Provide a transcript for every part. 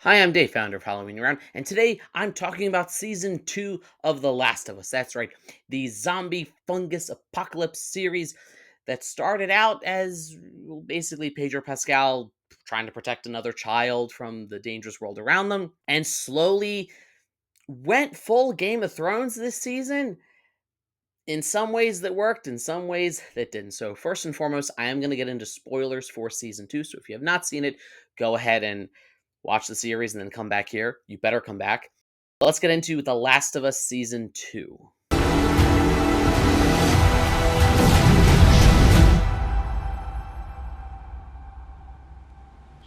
Hi, I'm Dave, founder of Halloween Around, and today I'm talking about season 2 of The Last of Us. That's right, the zombie fungus apocalypse series that started out as basically Pedro Pascal trying to protect another child from the dangerous world around them, and slowly went full Game of Thrones this season. In some ways that worked, in some ways that didn't. So, first and foremost, I am going to get into spoilers for season 2. So, if you have not seen it, go ahead and watch the series and then come back here. You better come back. Let's get into The Last of Us season 2.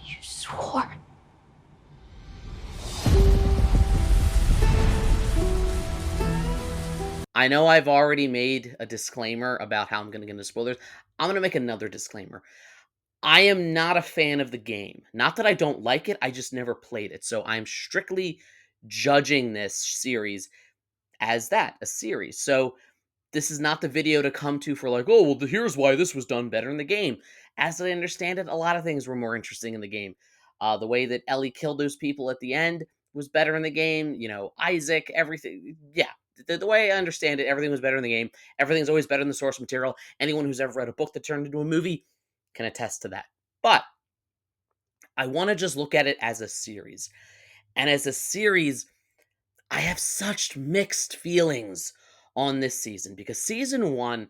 You swore. I know I've already made a disclaimer about how I'm going to get into spoilers. I'm going to make another disclaimer. I am not a fan of the game. Not that I don't like it, I just never played it. So I'm strictly judging this series as that, a series. So this is not the video to come to for like, oh, well, here's why this was done better in the game. As I understand it, a lot of things were more interesting in the game. The way that Ellie killed those people at the end was better in the game. Isaac, everything. Yeah, the way I understand it, everything was better in the game. Everything's always better in the source material. Anyone who's ever read a book that turned into a movie can attest to that. But I want to just look at it as a series. And as a series, I have such mixed feelings on this season because season 1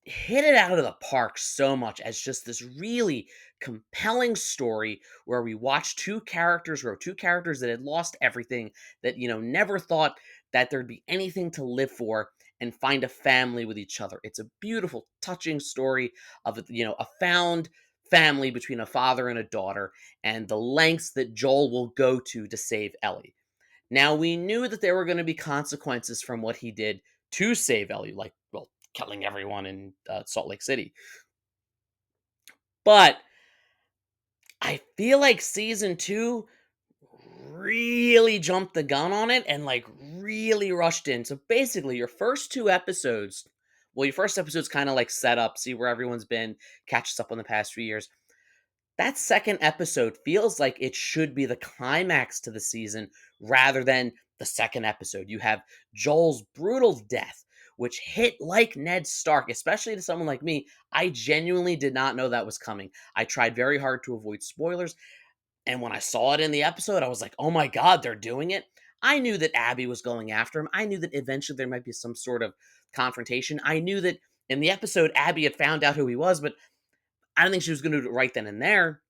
hit it out of the park so much as just this really compelling story where we watched two characters that had lost everything, that never thought that there'd be anything to live for, and find a family with each other. It's a beautiful, touching story of a found family between a father and a daughter, and the lengths that Joel will go to save Ellie. Now, we knew that there were going to be consequences from what he did to save Ellie, like, well, killing everyone in Salt Lake City. But I feel like season 2 really jumped the gun on it and like really rushed in. So basically, your first two episodes, well, your first episode's kind of like set up, see where everyone's been, catches up on the past few years. That second episode feels like it should be the climax to the season rather than the second episode. You have Joel's brutal death, which hit like Ned Stark, especially to someone like me. I genuinely did not know that was coming. I tried very hard to avoid spoilers, and when I saw it in the episode, I was like, oh my God, they're doing it. I knew that Abby was going after him. I knew that eventually there might be some sort of confrontation. I knew that in the episode, Abby had found out who he was, but I don't think she was going to do it right then and there.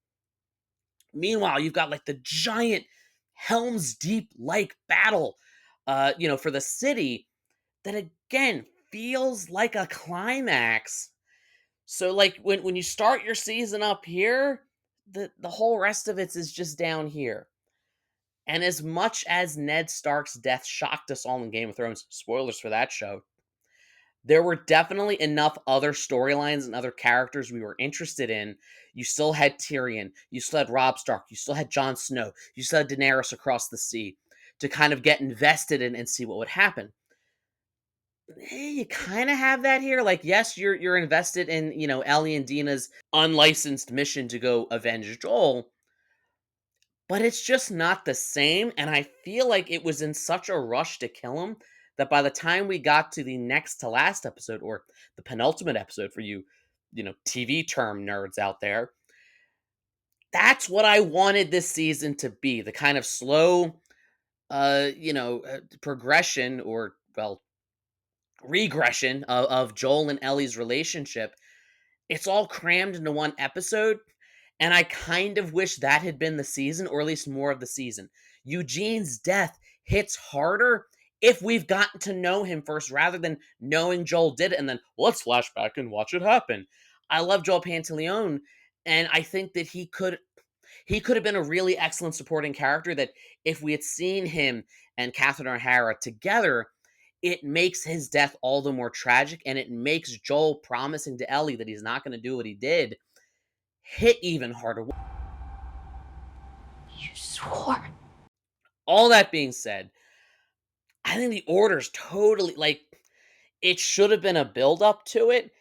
Meanwhile, you've got like the giant Helm's Deep like battle, for the city that again feels like a climax. So, like when you start your season up here, the whole rest of it is just down here. And as much as Ned Stark's death shocked us all in Game of Thrones, spoilers for that show, there were definitely enough other storylines and other characters we were interested in. You still had Tyrion, you still had Robb Stark, you still had Jon Snow, you still had Daenerys across the sea to kind of get invested in and see what would happen. Hey, you kind of have that here. Like, yes, you're invested in, Ellie and Dina's unlicensed mission to go avenge Joel, but it's just not the same. And I feel like it was in such a rush to kill him that by the time we got to the next to last episode, or the penultimate episode for you, TV term nerds out there, that's what I wanted this season to be. The kind of slow, progression, or, well, regression of Joel and Ellie's relationship. It's all crammed into one episode. And I kind of wish that had been the season, or at least more of the season. Eugene's death hits harder if we've gotten to know him first rather than knowing Joel did it and then let's flash back and watch it happen. I love Joel Pantaleone, and I think that he could have been a really excellent supporting character that if we had seen him and Catherine O'Hara together, it makes his death all the more tragic, and it makes Joel promising to Ellie that he's not going to do what he did hit even harder. You swore. All that being said, I think the order's totally like it should have been a build up to it.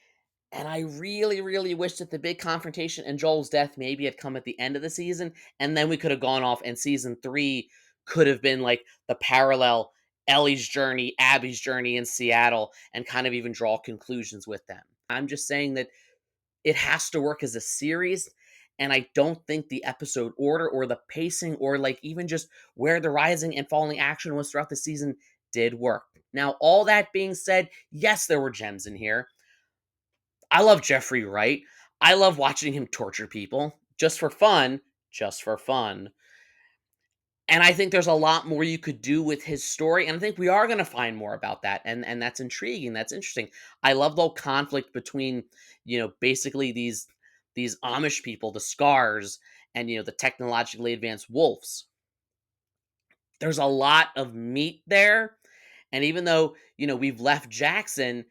And I really, really wish that the big confrontation and Joel's death maybe had come at the end of the season, and then we could have gone off, and season 3 could have been like the parallel Ellie's journey, Abby's journey in Seattle, and kind of even draw conclusions with them. I'm just saying that it has to work as a series, and I don't think the episode order or the pacing or like even just where the rising and falling action was throughout the season did work. Now, all that being said, yes, there were gems in here. I love Jeffrey Wright. I love watching him torture people just for fun, just for fun. And I think there's a lot more you could do with his story, and I think we are going to find more about that, and that's intriguing. That's interesting. I love the whole conflict between, basically these Amish people, the Scars, and the technologically advanced wolves. There's a lot of meat there, and even though we've left Jackson,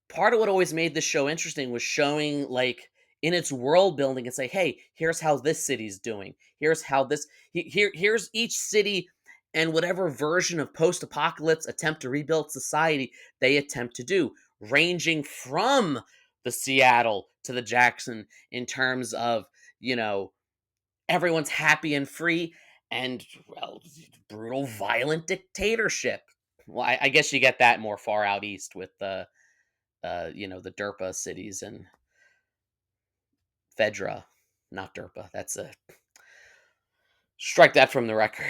part of what always made this show interesting was showing like in its world building and say, hey, here's how this city's doing. Here's how here's each city and whatever version of post-apocalypse attempt to rebuild society they attempt to do, ranging from the Seattle to the Jackson in terms of, you know, everyone's happy and free and well, brutal violent dictatorship. Well, I guess you get that more far out east with the Derpa cities and Fedra, not Derpa. That's a strike that from the record.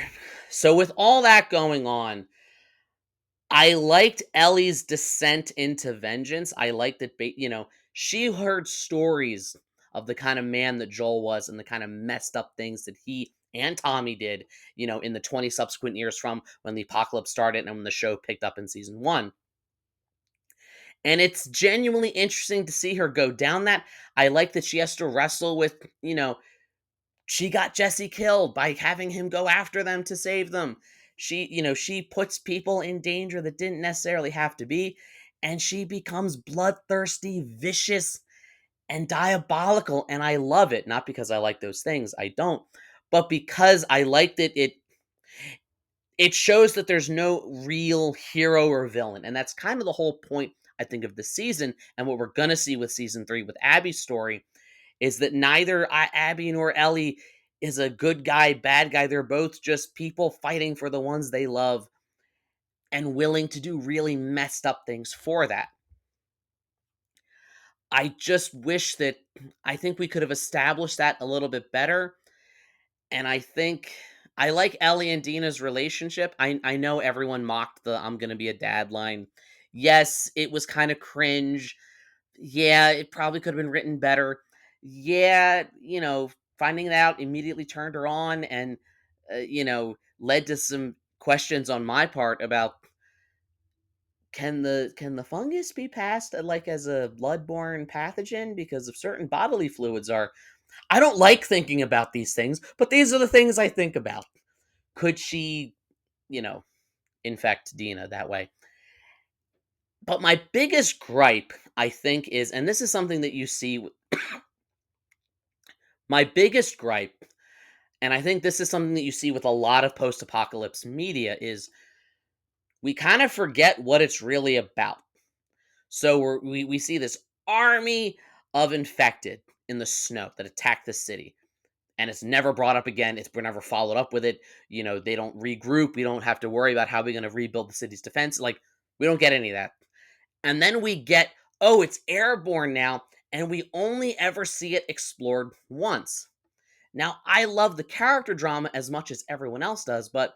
So with all that going on, I liked Ellie's descent into vengeance. I liked that, she heard stories of the kind of man that Joel was and the kind of messed up things that he and Tommy did, in the 20 subsequent years from when the apocalypse started and when the show picked up in season 1. And it's genuinely interesting to see her go down that. I like that she has to wrestle with, she got Jesse killed by having him go after them to save them. She puts people in danger that didn't necessarily have to be, and she becomes bloodthirsty, vicious, and diabolical. And I love it. Not because I like those things, I don't, but because I like that it shows that there's no real hero or villain. And that's kind of the whole point, I think, of the season. And what we're going to see with season 3 with Abby's story is that neither Abby nor Ellie is a good guy, bad guy. They're both just people fighting for the ones they love and willing to do really messed up things for that. I just wish that I think we could have established that a little bit better. And I think I like Ellie and Dina's relationship. I know everyone mocked the "I'm gonna be a dad" line. Yes, it was kind of cringe. Yeah, it probably could have been written better. Yeah, finding it out immediately turned her on and led to some questions on my part about can the fungus be passed like as a bloodborne pathogen because of certain bodily fluids are. I don't like thinking about these things, but these are the things I think about. Could she, you know, infect Dina that way? But my biggest gripe, I think, is, and this is something that you see, my biggest gripe, and I think this is something that you see with a lot of post apocalypse media, is we kind of forget what it's really about. So we see this army of infected in the snow that attack the city. And it's never brought up again. It's never followed up with it. They don't regroup. We don't have to worry about how we're going to rebuild the city's defense. Like, we don't get any of that. And then we get, oh, it's airborne now, and we only ever see it explored once. Now, I love the character drama as much as everyone else does, but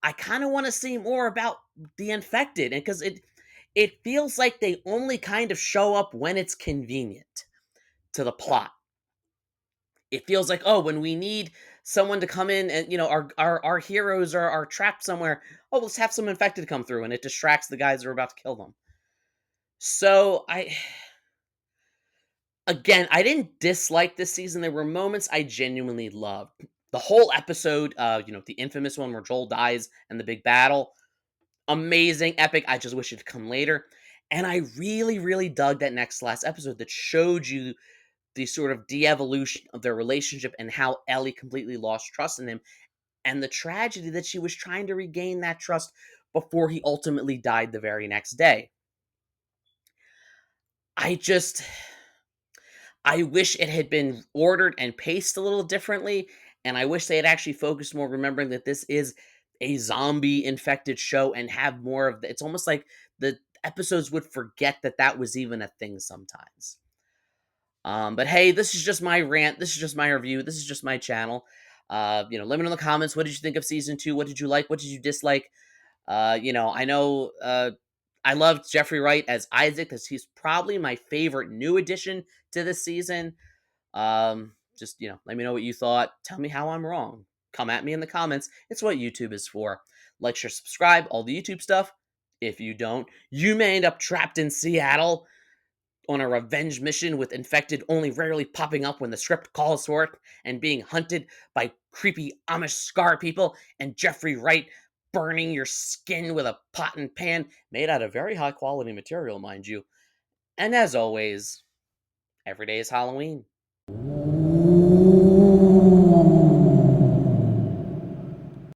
I kind of want to see more about the infected, and because it feels like they only kind of show up when it's convenient to the plot. It feels like, oh, when we need someone to come in and our heroes are trapped somewhere, oh, let's have some infected come through, and it distracts the guys who are about to kill them. So I didn't dislike this season. There were moments I genuinely loved. The whole episode, the infamous one where Joel dies and the big battle, amazing, epic. I just wish it had come later. And I really, really dug that next to last episode that showed you the sort of de-evolution of their relationship and how Ellie completely lost trust in him and the tragedy that she was trying to regain that trust before he ultimately died the very next day. I just I wish it had been ordered and paced a little differently, and I wish they had actually focused more remembering that this is a zombie infected show and have more of the it's almost like the episodes would forget that that was even a thing sometimes. But hey, this is just my rant. This is just my review. This is just my channel. Let me know in the comments, what did you think of season 2? What did you like? What did you dislike? I know I loved Jeffrey Wright as Isaac because he's probably my favorite new addition to this season. Just let me know what you thought. Tell me how I'm wrong. Come at me in the comments. It's what YouTube is for. Like, share, subscribe, all the YouTube stuff. If you don't, you may end up trapped in Seattle on a revenge mission with infected only rarely popping up when the script calls for it, and being hunted by creepy Amish scar people, and Jeffrey Wright burning your skin with a pot and pan made out of very high quality material, mind you. And as always, every day is Halloween.